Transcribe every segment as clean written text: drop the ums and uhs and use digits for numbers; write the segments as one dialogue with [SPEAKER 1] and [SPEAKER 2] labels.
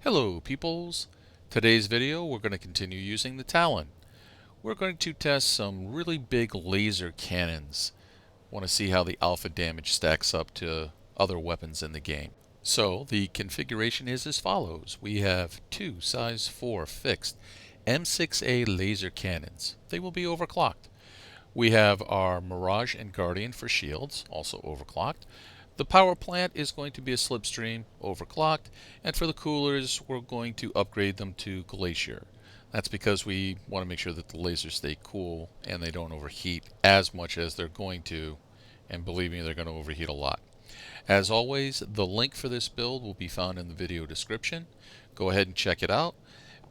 [SPEAKER 1] Hello peoples! Today's video we're going to continue using the Talon. We're going to test some really big laser cannons. Want to see how the alpha damage stacks up to other weapons in the game. So the configuration is as follows. We have two size 4 fixed M6A laser cannons. They will be overclocked. We have our Mirage and Guardian for shields, also overclocked. The power plant is going to be a slipstream, overclocked, and for the coolers we're going to upgrade them to Glacier. That's because we want to make sure that the lasers stay cool and they don't overheat as much as they're going to, and believe me, they're going to overheat a lot. As always, the link for this build will be found in the video description. Go ahead and check it out.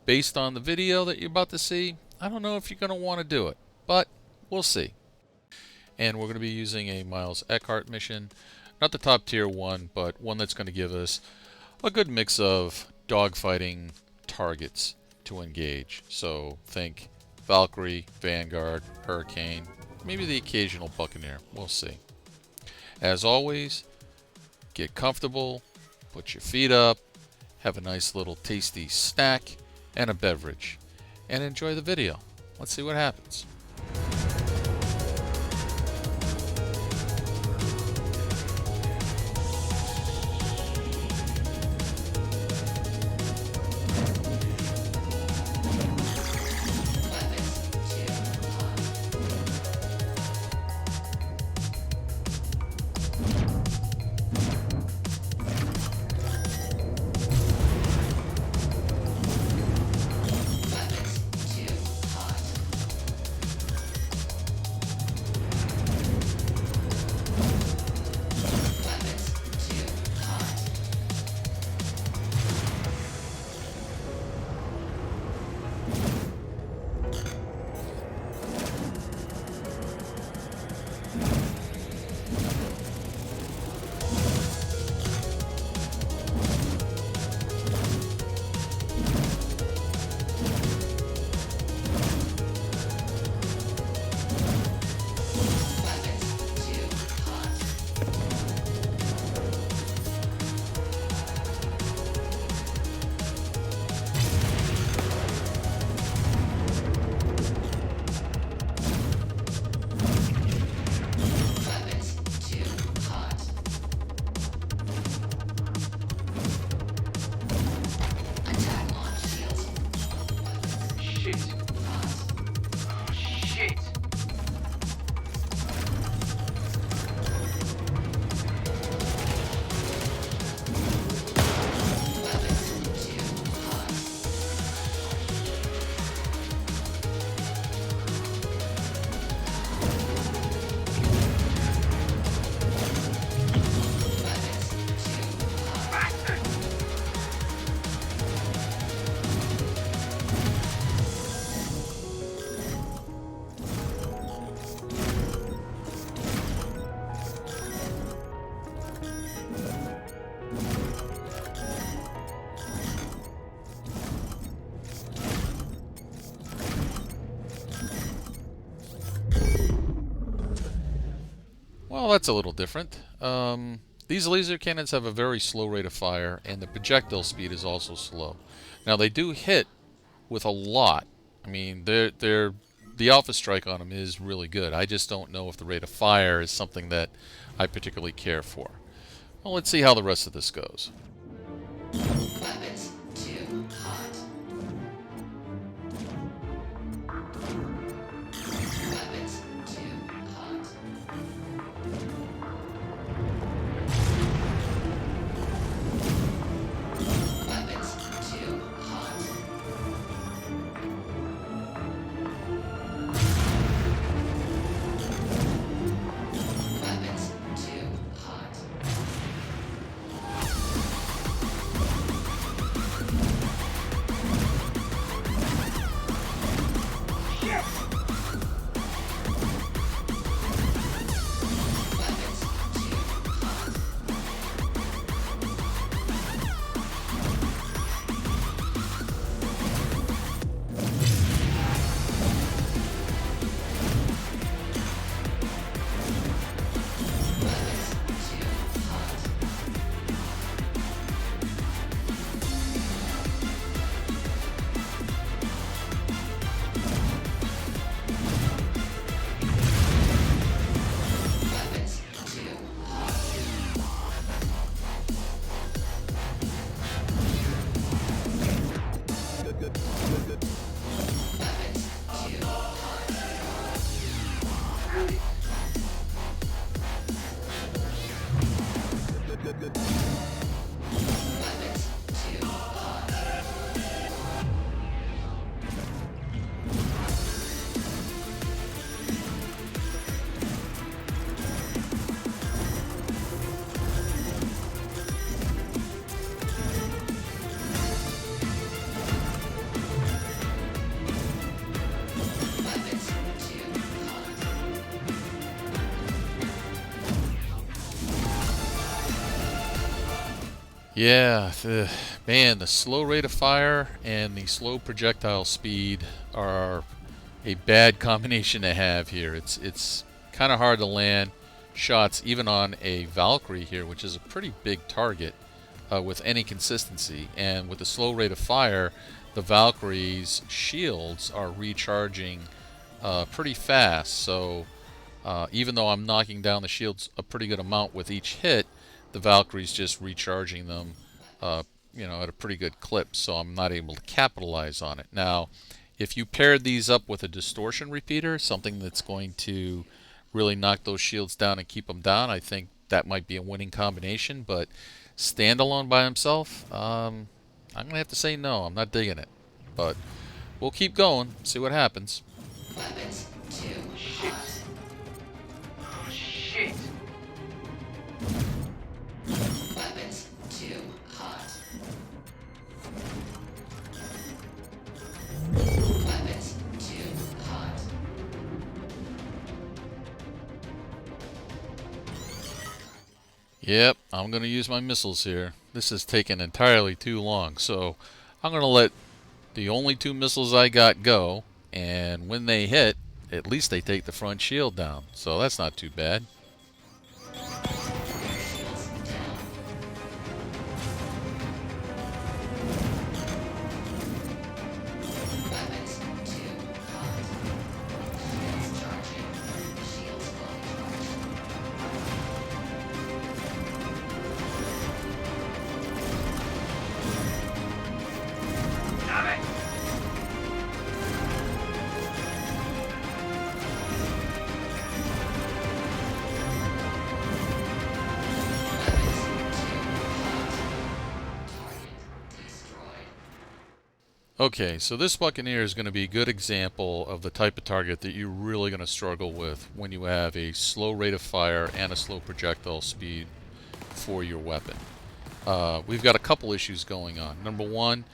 [SPEAKER 1] Based on the video that you're about to see, I don't know if you're going to want to do it, but we'll see. And we're going to be using a Miles Eckhart mission. Not the top tier one, but one that's going to give us a good mix of dogfighting targets to engage. So think Valkyrie, Vanguard, Hurricane, maybe the occasional Buccaneer. We'll see. As always, get comfortable, put your feet up, have a nice little tasty snack and a beverage, and enjoy the video. Let's see what happens. Well, that's a little different. These laser cannons have a very slow rate of fire, and the projectile speed is also slow. Now, they do hit with a lot. I mean, the alpha strike on them is really good. I just don't know if the rate of fire is something that I particularly care for. Well, let's see how the rest of this goes.
[SPEAKER 2] Weapons too hot. Weapons too hot. Weapons too hot. Weapons too hot.
[SPEAKER 1] Yeah, man, the slow rate of fire and the slow projectile speed are a bad combination to have here. It's kind of hard to land shots even on a Valkyrie here, which is a pretty big target with any consistency. And with the slow rate of fire, the Valkyrie's shields are recharging pretty fast. So even though I'm knocking down the shields a pretty good amount with each hit, the Valkyrie's just recharging them, uh, at a pretty good clip. So I'm not able to capitalize on it. Now, if you paired these up with a distortion repeater, something that's going to really knock those shields down and keep them down, I think that might be a winning combination. But standalone by himself, I'm gonna have to say no. I'm not digging it. But we'll keep going, see what happens.
[SPEAKER 2] Weapons too
[SPEAKER 3] Shit.
[SPEAKER 2] hot.
[SPEAKER 3] Oh, shit.
[SPEAKER 2] Weapons too hot. Weapons too hot.
[SPEAKER 1] Yep, I'm going to use my missiles here. This has taken entirely too long, so I'm going to let the only two missiles I got go, and when they hit, at least they take the front shield down, so that's not too bad.
[SPEAKER 2] Shields down. Weapons too hot. Shields charging. Shields fully charged.
[SPEAKER 3] Damn it.
[SPEAKER 2] Weapons too hot. Target destroyed.
[SPEAKER 1] Okay, so this Buccaneer is going to be a good example of the type of target that you're really going to struggle with when you have a slow rate of fire and a slow projectile speed for your weapon. We've got a couple issues going on. Number one,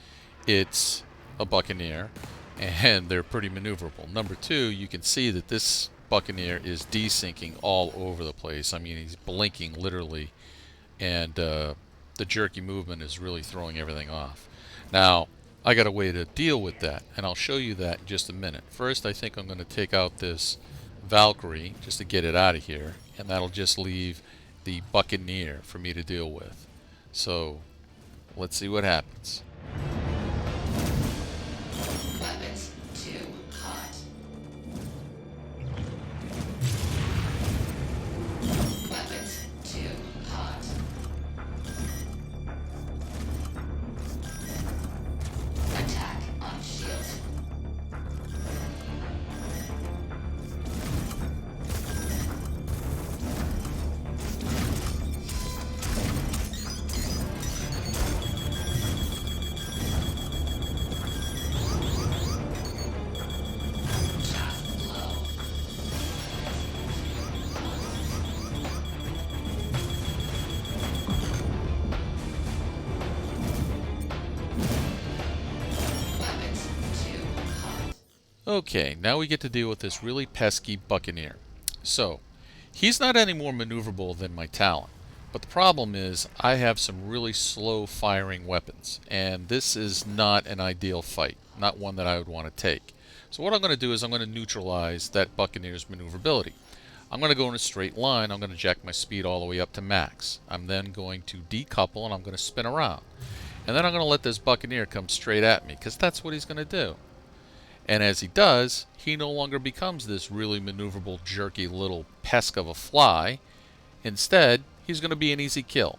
[SPEAKER 1] it's a Buccaneer, and they're pretty maneuverable. Number two, you can see that this Buccaneer is desyncing all over the place. I mean, he's blinking literally, and the jerky movement is really throwing everything off. Now, I got a way to deal with that, and I'll show you that in just a minute. First, I think I'm going to take out this Valkyrie just to get it out of here, and that'll just leave the Buccaneer for me to deal with. So, let's see what happens.
[SPEAKER 2] Weapons too hot. Weapons too hot. Attack on shield. Tough blow. Weapons too hot.
[SPEAKER 1] Okay, now we get to deal with this really pesky Buccaneer. So, he's not any more maneuverable than my Talon. But the problem is, I have some really slow firing weapons, and this is not an ideal fight, not one that I would want to take. So what I'm going to do is I'm going to neutralize that Buccaneer's maneuverability. I'm going to go in a straight line, I'm going to jack my speed all the way up to max. I'm then going to decouple and I'm going to spin around. And then I'm going to let this Buccaneer come straight at me, because that's what he's going to do. And as he does, he no longer becomes this really maneuverable, jerky little pest of a fly. Instead, he's going to be an easy kill.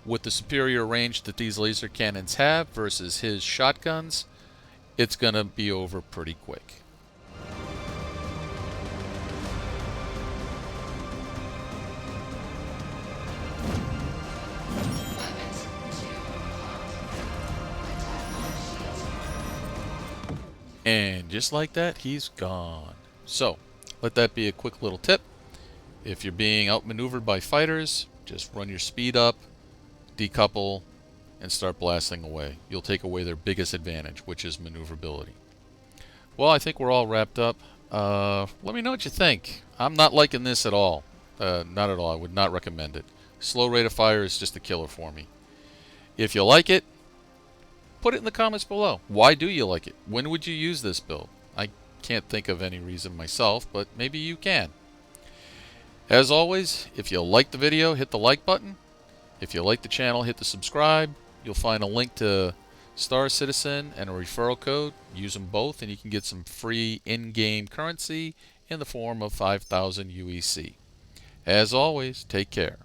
[SPEAKER 1] With the superior range that these laser cannons have versus his shotguns, it's going to be over pretty quick.
[SPEAKER 2] Weapons too hot. Attack on shield.
[SPEAKER 1] And just like that, he's gone. So, let that be a quick little tip. If you're being outmaneuvered by fighters, just run your speed up, decouple, and start blasting away. You'll take away their biggest advantage, which is maneuverability. Well, I think we're all wrapped up. Let me know what you think. I'm not liking this at all. Not at all. I would not recommend it. Slow rate of fire is just a killer for me. If you like it, put it in the comments below. Why do you like it? When would you use this build? I can't think of any reason myself, but maybe you can. As always, if you like the video, hit the like button. If you like the channel, hit the subscribe. You'll find a link to Star Citizen and a referral code. Use them both and you can get some free in-game currency in the form of 5,000 UEC. As always, take care.